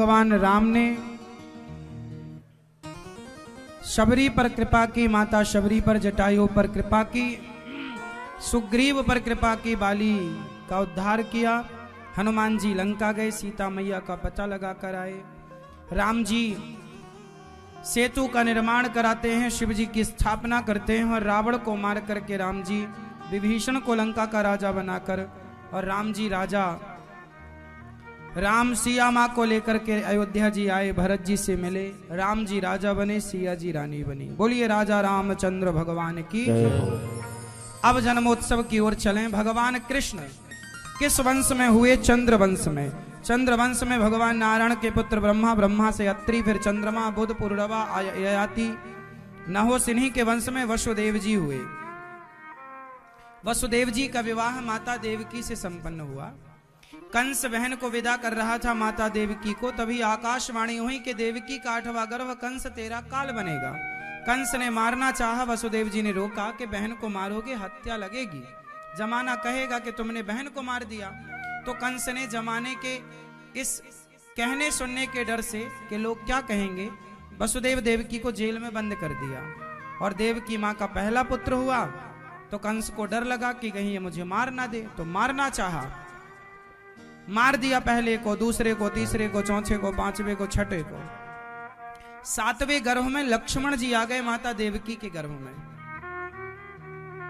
भगवान राम ने शबरी पर कृपा की, माता शबरी पर जटायु पर कृपा की, सुग्रीव पर कृपा की, बाली का उद्धार किया। हनुमान जी लंका गए, सीता मैया का पता लगा कर आए। राम जी सेतु का निर्माण कराते हैं, शिव जी की स्थापना करते हैं और रावण को मार करके राम जी विभीषण को लंका का राजा बनाकर, और राम जी राजा राम सिया माँ को लेकर के अयोध्या जी आए, भरत जी से मिले, राम जी राजा बने, सिया जी रानी बनी। बोलिए राजा रामचंद्र भगवान की। अब जन्मोत्सव की ओर चलें। भगवान कृष्ण किस वंश में हुए? चंद्र वंश में। चंद्र वंश में भगवान नारायण के पुत्र ब्रह्मा, ब्रह्मा से अत्रि, फिर चंद्रमा, बुध, पूर्णवा, ययाति, नहो सिन्ही के वंश में वसुदेव जी हुए। वसुदेव जी का विवाह माता देवकी से संपन्न हुआ। कंस बहन को विदा कर रहा था माता देवकी को, तभी आकाशवाणी हुई कि देवकी का 8वां गर्भ कंस तेरा काल बनेगा। कंस ने मारना चाहा, वसुदेव जी ने रोका कि बहन को मारोगे हत्या लगेगी, जमाना कहेगा कि तुमने बहन को मार दिया। तो कंस ने जमाने के इस कहने सुनने के डर से कि लोग क्या कहेंगे, वसुदेव देवकी को जेल में बंद कर दिया। और देवकी माँ का पहला पुत्र हुआ तो कंस को डर लगा कि कहीं ये मुझे मार ना दे, तो मारना चाहा, मार दिया पहले को, दूसरे को, तीसरे को, चौथे को, पांचवे को, छठे को। 7वें गर्भ में लक्ष्मण जी आ गए माता देवकी के गर्भ में।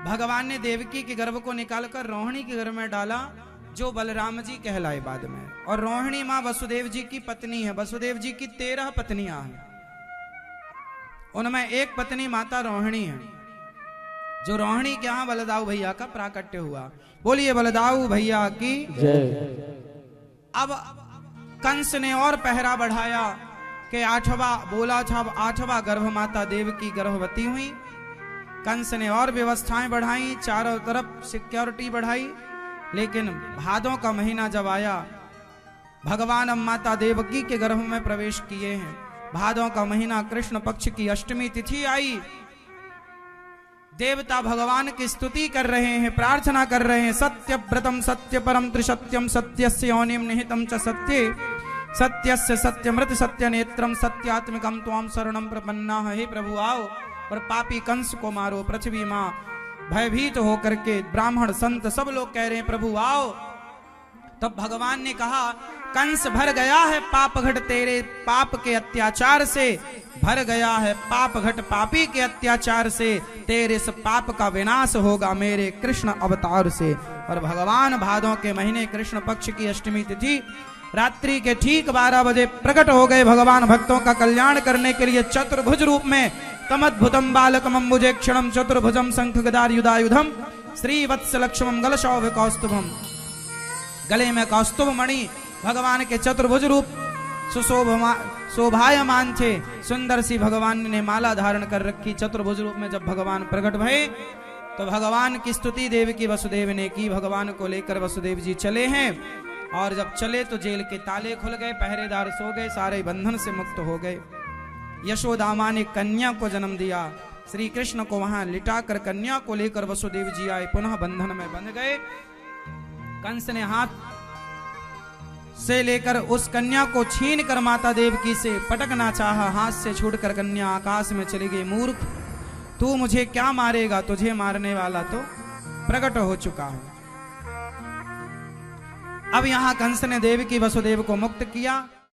भगवान ने देवकी के गर्भ को निकालकर रोहिणी के गर्भ में डाला, जो बलराम जी कहलाए बाद में। और रोहिणी माँ वसुदेव जी की पत्नी है। वसुदेव जी की 13 पत्नियां हैं, उनमें एक पत्नी माता रोहिणी है, जो रोहिणी के यहाँ बलदाऊ भैया का प्राकट्य हुआ। बोलिए बलदाऊ भैया की जय। अब कंस ने और पहरा बढ़ाया कि 8वां बोला था, 8वां गर्भ माता देवकी गर्भवती हुई। कंस ने और व्यवस्थाएं बढ़ाई, चारों तरफ सिक्योरिटी बढ़ाई। लेकिन भादों का महीना जब आया, भगवान अब माता देवकी के गर्भ में प्रवेश किए हैं। भादों का महीना कृष्ण पक्ष की अष्टमी तिथि आई। देवता भगवान की स्तुति कर रहे हैं, प्रार्थना कर रहे हैं। सत्य व्रतम सत्य परम त्रिसत्यम सत्यस्य योनिम निहितम च सत्ये सत्यस्य सत्यमृत सत्य नेत्रम सत्यात्मकम त्वाम शरणम प्रपन्ना। हे प्रभु आओ और पापी कंस को मारो। पृथ्वी माँ भयभीत होकर के, ब्राह्मण संत सब लोग कह रहे हैं प्रभु आओ। तब भगवान ने कहा कंस भर गया है पाप घट तेरे पाप के अत्याचार से, भर गया है पाप घट पापी के अत्याचार से, तेरे इस पाप का विनाश होगा मेरे कृष्ण अवतार से। और भगवान भादों के महीने कृष्ण पक्ष की अष्टमी तिथि रात्रि के ठीक 12 बजे प्रकट हो गए भगवान भक्तों का कल्याण करने के लिए चतुर्भुज रूप में। तमद्भुतम बालकम अम्बुजेक्षणम चतुर्भुजम शंख गदा युधायुधम श्रीवत्स लक्ष्मम गलशौभ कौस्तुभम। गले में कौस्तुभ मणि भगवान के चतुर्भुज रूप शोभायमान थे। सुंदर सी भगवान ने माला धारण कर रखी। चतुर्भुज रूप में जब भगवान प्रकट भये तो भगवान की स्तुति देवकी वसुदेव ने की। भगवान को लेकर वसुदेव जी चले हैं, और जब चले तो जेल के ताले खुल गए, पहरेदार सो गए, सारे बंधन से मुक्त हो गए। यशोदा मां ने कन्या को जन्म दिया। श्री कृष्ण को वहां लिटा कर कन्या को लेकर वसुदेव जी आए, पुनः बंधन में बंध गए। कंस ने हाथ से लेकर उस कन्या को छीन कर माता देवकी से पटकना चाहा, हाथ से छूटकर कन्या आकाश में चली गई। मूर्ख, तू मुझे क्या मारेगा, तुझे मारने वाला तो प्रकट हो चुका है। अब यहां कंस ने देवकी वसुदेव को मुक्त किया।